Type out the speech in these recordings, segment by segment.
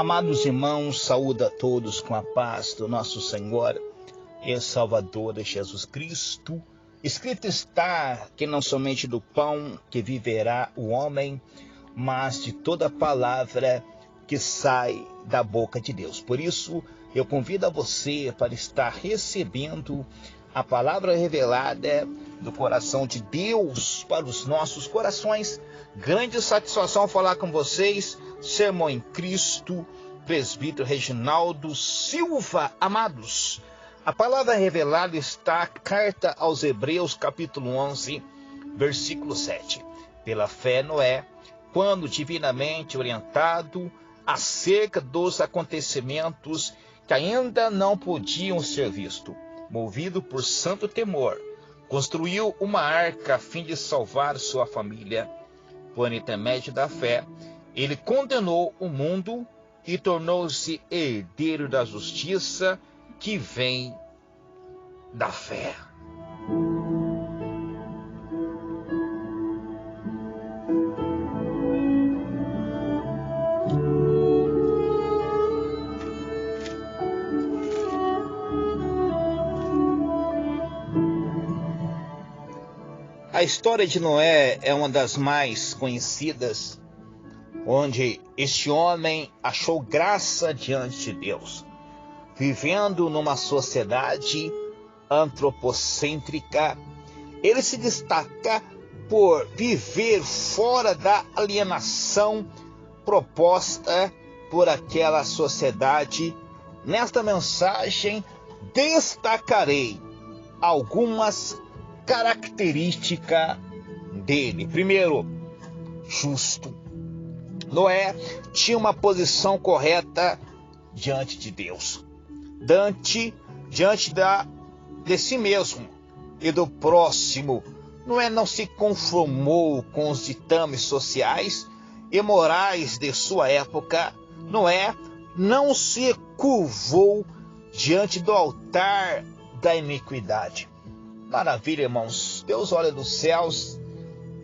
Amados irmãos, saúdo a todos com a paz do nosso Senhor e Salvador Jesus Cristo. Escrito está que não somente do pão que viverá o homem, mas de toda palavra que sai da boca de Deus. Por isso, eu convido a você para estar recebendo a palavra revelada do coração de Deus para os nossos corações. Grande satisfação falar com vocês. Sermão em Cristo, presbítero Reginaldo Silva. Amados, a palavra revelada está na carta aos Hebreus, capítulo 11, versículo 7. Pela fé, Noé, quando divinamente orientado acerca dos acontecimentos que ainda não podiam ser vistos, movido por santo temor, construiu uma arca a fim de salvar sua família. Por intermédio da fé, ele condenou o mundo e tornou-se herdeiro da justiça que vem da fé. A história de Noé é uma das mais conhecidas, onde este homem achou graça diante de Deus, vivendo numa sociedade antropocêntrica. Ele se destaca por viver fora da alienação proposta por aquela sociedade. Nesta mensagem, destacarei algumas características dele. Primeiro, justo. Noé tinha uma posição correta diante de Deus, diante de si mesmo e do próximo. Noé não se conformou com os ditames sociais e morais de sua época. Noé não se curvou diante do altar da iniquidade. Maravilha, irmãos. Deus olha dos céus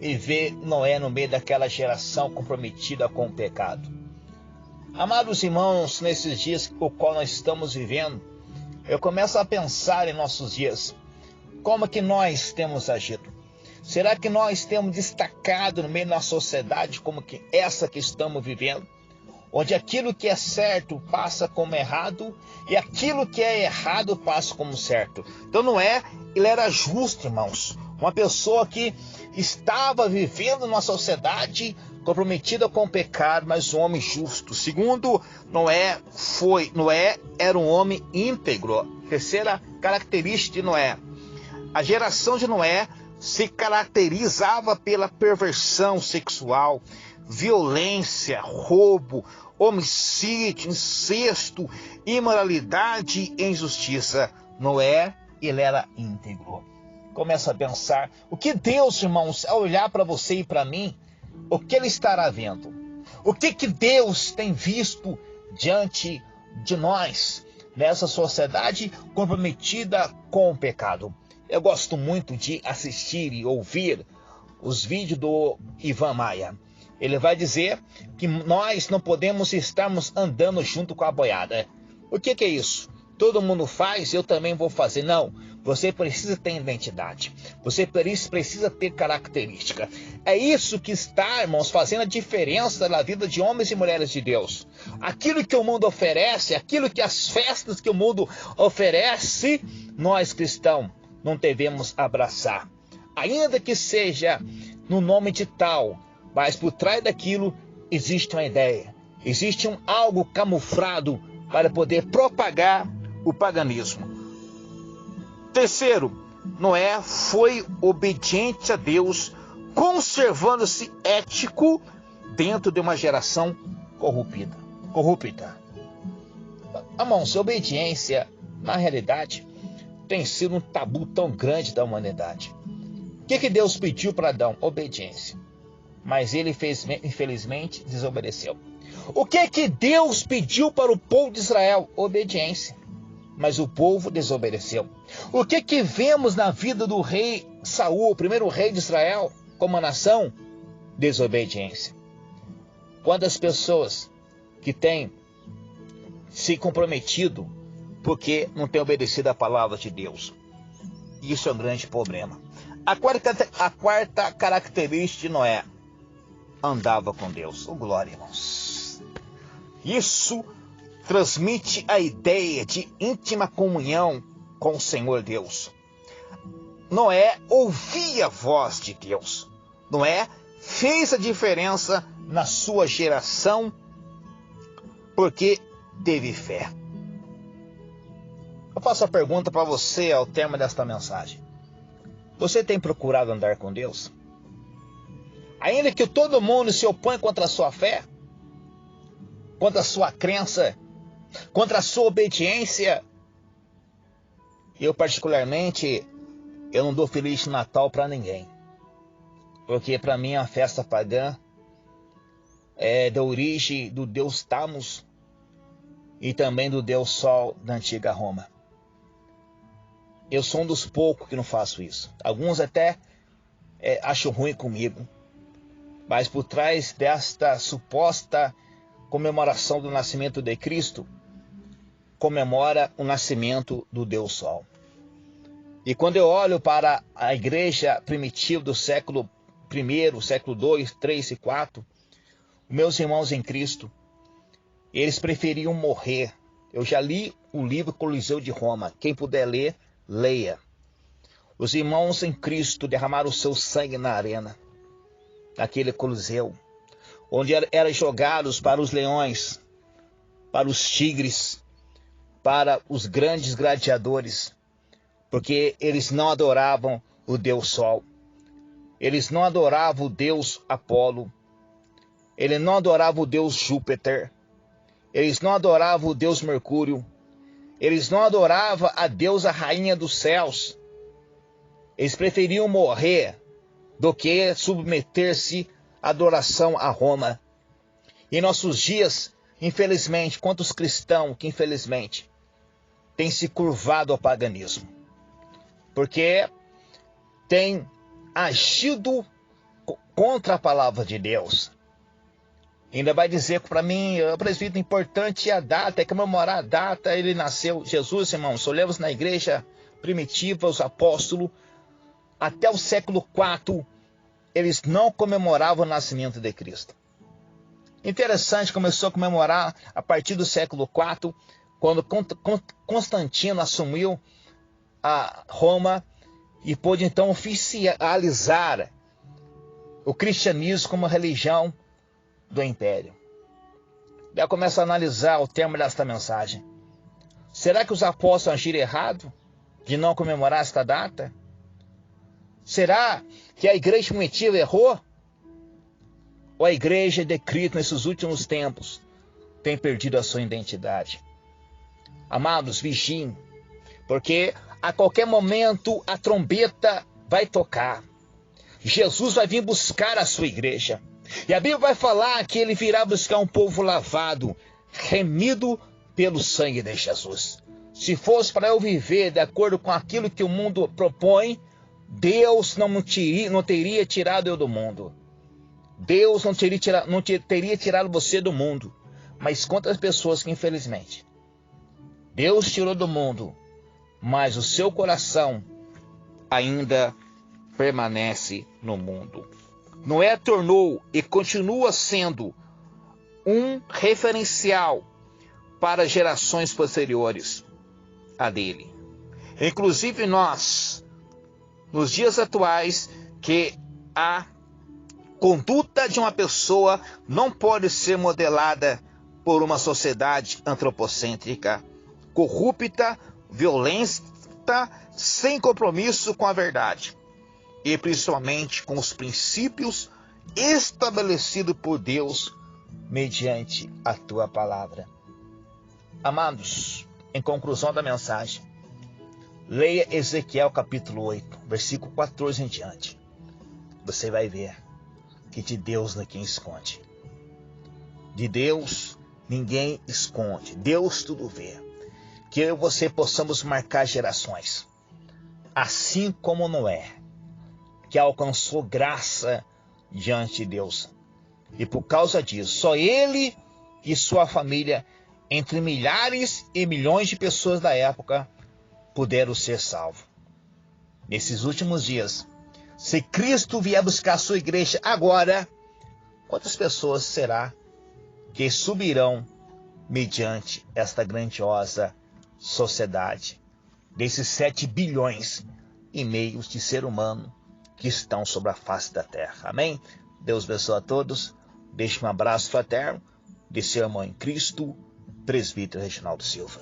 e vê Noé no meio daquela geração comprometida com o pecado. Amados irmãos, nesses dias o qual nós estamos vivendo, eu começo a pensar em nossos dias. Como que nós temos agido? Será que nós temos destacado no meio da sociedade como que essa que estamos vivendo? Onde aquilo que é certo passa como errado e aquilo que é errado passa como certo. Então Noé, ele era justo, irmãos. Uma pessoa que estava vivendo numa sociedade comprometida com o pecado, mas um homem justo. Segundo, Noé era um homem íntegro. Terceira característica de Noé: a geração de Noé se caracterizava pela perversão sexual, violência, roubo, homicídio, incesto, imoralidade e injustiça. Noé, ele era íntegro. Começa a pensar, o que Deus, irmãos, ao olhar para você e para mim, o que ele estará vendo? O que Deus tem visto diante de nós, nessa sociedade comprometida com o pecado? Eu gosto muito de assistir e ouvir os vídeos do Ivan Maia. Ele vai dizer que nós não podemos estarmos andando junto com a boiada. O que é isso? Todo mundo faz, eu também vou fazer. Não, você precisa ter identidade. Você precisa ter característica. É isso que está, irmãos, fazendo a diferença na vida de homens e mulheres de Deus. Aquilo que o mundo oferece, aquilo que as festas que o mundo oferece, nós cristãos não devemos abraçar. Ainda que seja no nome de tal, mas por trás daquilo existe uma ideia, existe algo camuflado para poder propagar o paganismo. Terceiro, Noé foi obediente a Deus, conservando-se ético dentro de uma geração corrupta. Irmãos, obediência, na realidade, tem sido um tabu tão grande da humanidade. O que Deus pediu para Adão? Obediência. Mas ele, infelizmente, desobedeceu. O que Deus pediu para o povo de Israel? Obediência. Mas o povo desobedeceu. O que vemos na vida do rei Saul, o primeiro rei de Israel, como nação? Desobediência. Quantas pessoas que têm se comprometido porque não tem obedecido a palavra de Deus. Isso é um grande problema. A quarta característica de Noé: andava com Deus. Oh, glória, irmãos. Isso transmite a ideia de íntima comunhão com o Senhor Deus. Noé ouvia a voz de Deus. Noé fez a diferença na sua geração porque teve fé. Eu faço a pergunta para você ao termo desta mensagem: você tem procurado andar com Deus? Ainda que todo mundo se opõe contra a sua fé, contra a sua crença, contra a sua obediência, eu particularmente, eu não dou Feliz Natal para ninguém. Porque para mim a festa pagã é da origem do deus Thamus e também do deus Sol da antiga Roma. Eu sou um dos poucos que não faço isso. Alguns até acham ruim comigo. Mas por trás desta suposta comemoração do nascimento de Cristo, comemora o nascimento do Deus Sol. E quando eu olho para a igreja primitiva do século I, século II, III e IV, meus irmãos em Cristo, eles preferiam morrer. Eu já li o livro Coliseu de Roma. Quem puder ler, leia. Os irmãos em Cristo derramaram o seu sangue na arena, naquele Coliseu, onde eram jogados para os leões, para os tigres, para os grandes gladiadores, porque eles não adoravam o Deus Sol, eles não adoravam o Deus Apolo, eles não adoravam o Deus Júpiter, eles não adoravam o Deus Mercúrio, eles não adoravam a deusa rainha dos céus. Eles preferiam morrer do que submeter-se à adoração a Roma. Em nossos dias, infelizmente, quantos cristãos que infelizmente têm se curvado ao paganismo, porque têm agido contra a palavra de Deus. Ainda vai dizer para mim, presbítero, importante é a data, é comemorar a data, ele nasceu. Jesus, irmãos, olhamos na igreja primitiva, os apóstolos, até o século IV, eles não comemoravam o nascimento de Cristo. Interessante, começou a comemorar a partir do século IV, quando Constantino assumiu a Roma e pôde então oficializar o cristianismo como religião do império. Daí eu começo a analisar o termo desta mensagem. Será que os apóstolos agiram errado de não comemorar esta data? Será que a igreja primitiva errou? Ou a igreja de Cristo nesses últimos tempos tem perdido a sua identidade? Amados, vigiem, porque a qualquer momento a trombeta vai tocar. Jesus vai vir buscar a sua igreja. E a Bíblia vai falar que ele virá buscar um povo lavado, remido pelo sangue de Jesus. Se fosse para eu viver de acordo com aquilo que o mundo propõe, Deus não teria tirado eu do mundo. Deus não teria tirado você do mundo. Mas quantas pessoas que infelizmente Deus tirou do mundo, mas o seu coração ainda permanece no mundo. Noé tornou e continua sendo um referencial para gerações posteriores a dele. Inclusive nós, nos dias atuais, que a conduta de uma pessoa não pode ser modelada por uma sociedade antropocêntrica, corrupta, violenta, sem compromisso com a verdade e principalmente com os princípios estabelecidos por Deus mediante a tua palavra. Amados, em conclusão da mensagem, leia Ezequiel capítulo 8, versículo 14 em diante. Você vai ver que de Deus ninguém esconde. De Deus ninguém esconde. Deus tudo vê. Que eu e você possamos marcar gerações, assim como Noé, que alcançou graça diante de Deus. E por causa disso, só ele e sua família entre milhares e milhões de pessoas da época, puderam ser salvos. Nesses últimos dias, se Cristo vier buscar sua igreja agora, quantas pessoas será que subirão mediante esta grandiosa sociedade desses 7 bilhões e meio de ser humano que estão sobre a face da terra? Amém? Deus abençoe a todos. Deixe um abraço fraterno de seu irmão em Cristo, presbítero Reginaldo Silva.